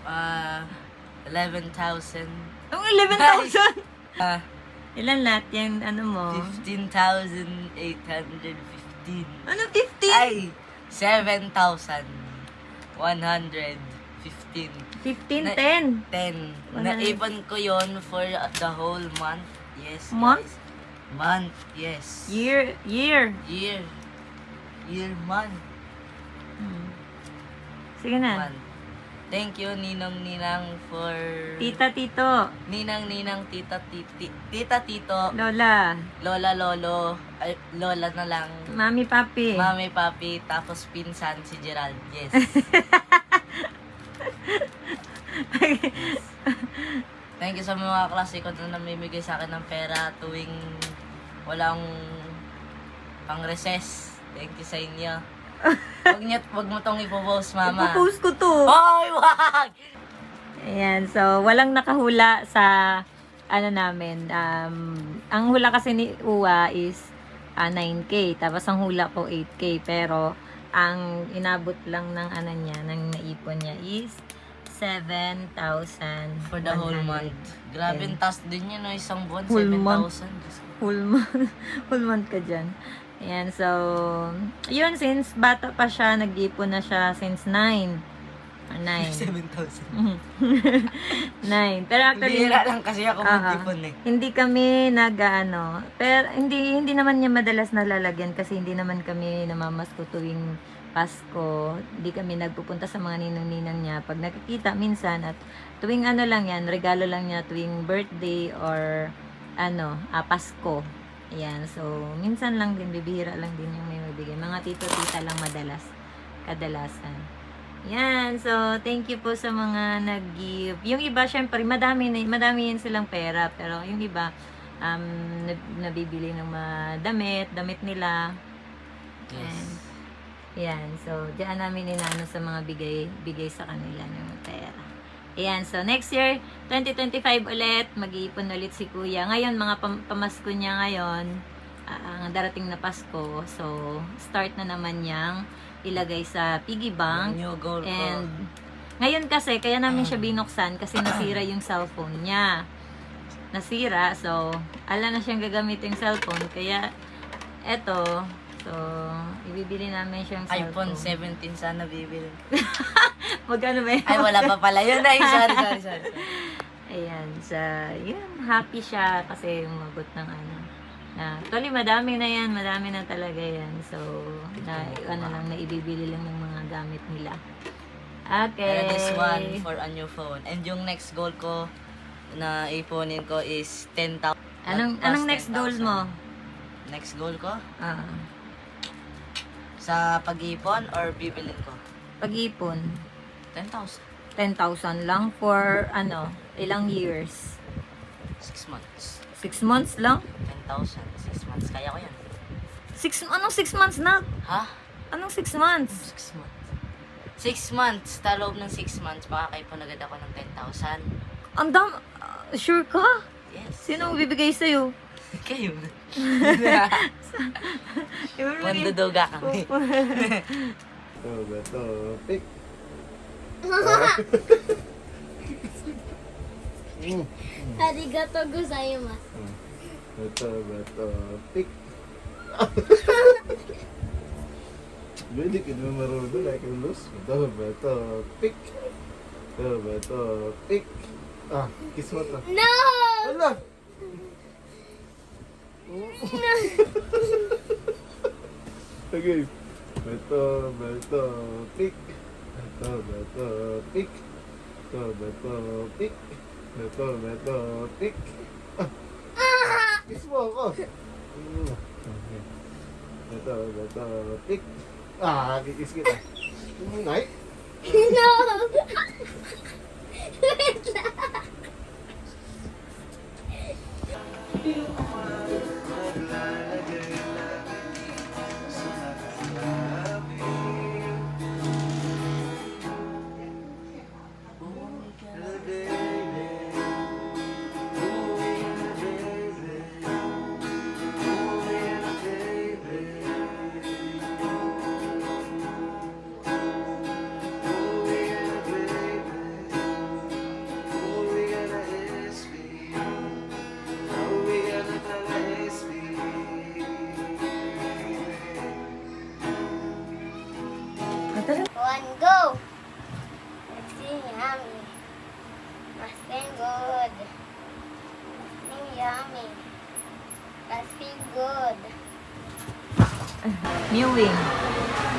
11,000. Ang 11,000? Ah, Ilan lahat yan? Ano mo? 15,815. Ano 15? Ay, 7,115. 15, 10. 10. Naipon ko yon for the whole month. Yes, Month? guys. Month, yes. Year. Year, month. Sige na. Month. Thank you, Ninong Ninang, for... Tita, tito. Ninang Ninang, Tita Tito, Lola. Lola Lolo, ay, Lola na lang, Mami, papi. Mami Papi, tapos pinsan si Gerald. Yes. Thank you sa mga klase ko na namimigay sa akin ng pera tuwing walang pang-recess. Thank you sa inyo. Wag mo tong ipopost, Mama. Ipopost ko to. Hoy, wag! Ayan, so walang nakahula sa ano namin. Ang hula kasi ni Uwa is 9K. Tapos ang hula ko 8K. Pero ang inabot lang ng ano niya, ng naipon niya is 7,000 For the whole month. Grabe, ang taas din yun, no? Isang buwan, Whole month. 7,000. Full month. Full month ka dyan. Ayan, so, yun, since bata pa siya, nag-ipon na siya since 9. 9. 7,000. 9. Pero actually, Bihira lang kasi ako mag-ipon eh. hindi kami nag-ano, pero hindi naman niya madalas nalalagyan kasi hindi naman kami namamasko tuwing Pasko. Hindi kami nagpupunta sa mga ninong-ninang niya. Pag nakikita minsan at tuwing ano lang yan, regalo lang niya tuwing birthday or Pasko. Ayan, so minsan lang din, bibihira lang din yung may mabigay. Mga tito-tita lang kadalasan. Yan, so thank you po sa mga nag-give. Yung iba, syempre, madami yun silang pera. Pero yung iba, nabibili ng mga damit nila. Yes. Yan, so diyan namin inano sa mga bigay sa kanila ng pera. Ayan, so next year, 2025 ulit, mag-iipon ulit si Kuya. Ngayon, mga pamasko niya ngayon, ang darating na Pasko. So, start na naman niyang ilagay sa piggy bank. New goal ko. And ngayon kasi, kaya namin siya binuksan kasi nasira yung cellphone niya. Nasira, so, ala na siyang gagamitin yung cellphone. Kaya, eto, so, ibibili namin siyang iPhone cellphone. 17 sana bibili. Magkano ba yun? Ay, wala pa pala. Yun na, sorry. Ayan, yun, happy siya kasi umabot ng actually, madami na talaga yan. So, naibibili lang ng mga gamit nila. Okay. And this one for a new phone. And yung next goal ko na iponin ko is 10,000. Anong next goal mo? Next goal ko? Ah, Sa pag-ipon or bibilin ko? pag-ipon. 10,000. 10,000 lang for ilang years? 6 months. 6 months lang? 10,000. 6 months. Kaya ko yan. Anong 6 months na? Ha? Anong 6 months? 6 months. 6 months. Sa loob ng 6 months, makakaipon agad ako ng 10,000. Ang sure ka? Yes. Sino ang bibigay sa'yo? Kayo. Manduduga kami. Pick. Arigato gozaimasu. Pick. Pwede ka naman marunong like a loose. Pick. Pick. Kiss mo to. No! Ala! Okay. Beto, pick. Beto, pick. Pick. Beto, pick. Kiss mo ako. Beto, pick. Kikis kita. Nay? No! Wait lang. one, go! Let's see, yummy. Masking good. Yummy. Masking good. Mewing.